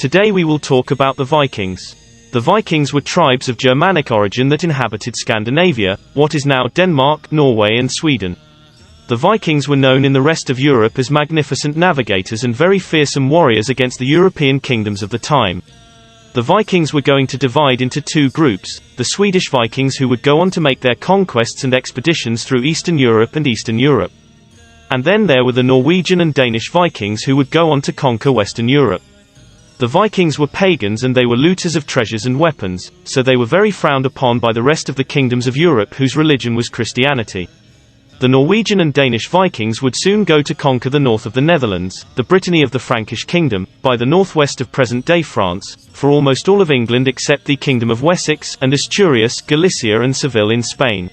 Today we will talk about the Vikings. The Vikings were tribes of Germanic origin that inhabited Scandinavia, what is now Denmark, Norway and Sweden. The Vikings were known in the rest of Europe as magnificent navigators and very fearsome warriors against the European kingdoms of the time. The Vikings were going to divide into two groups, the Swedish Vikings who would go on to make their conquests and expeditions through Eastern Europe and Eastern Europe. And then there were the Norwegian and Danish Vikings who would go on to conquer Western Europe. The Vikings were pagans and they were looters of treasures and weapons, so they were very frowned upon by the rest of the kingdoms of Europe whose religion was Christianity. The Norwegian and Danish Vikings would soon go to conquer the north of the Netherlands, the Brittany of the Frankish kingdom, by the northwest of present-day France, for almost all of England except the Kingdom of Wessex, and Asturias, Galicia and Seville in Spain.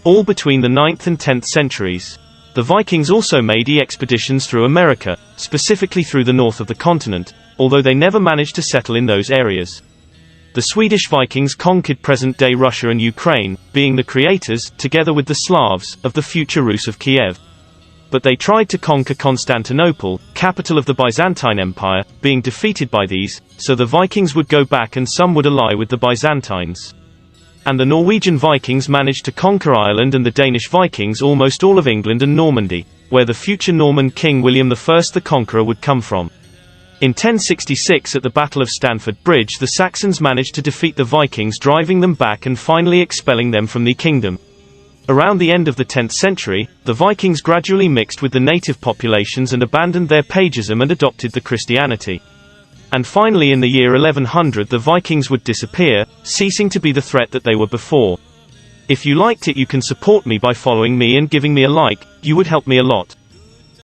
All between the 9th and 10th centuries. The Vikings also made expeditions through America, specifically through the north of the continent, although they never managed to settle in those areas. The Swedish Vikings conquered present-day Russia and Ukraine, being the creators, together with the Slavs, of the future Rus of Kiev. But they tried to conquer Constantinople, capital of the Byzantine Empire, being defeated by these, so the Vikings would go back and some would ally with the Byzantines. And the Norwegian Vikings managed to conquer Ireland and the Danish Vikings almost all of England and Normandy, where the future Norman King William I the Conqueror would come from. In 1066 at the Battle of Stamford Bridge the Saxons managed to defeat the Vikings, driving them back and finally expelling them from the kingdom. Around the end of the 10th century, the Vikings gradually mixed with the native populations and abandoned their paganism and adopted the Christianity. And finally in the year 1100 the Vikings would disappear, ceasing to be the threat that they were before. If you liked it you can support me by following me and giving me a like, you would help me a lot.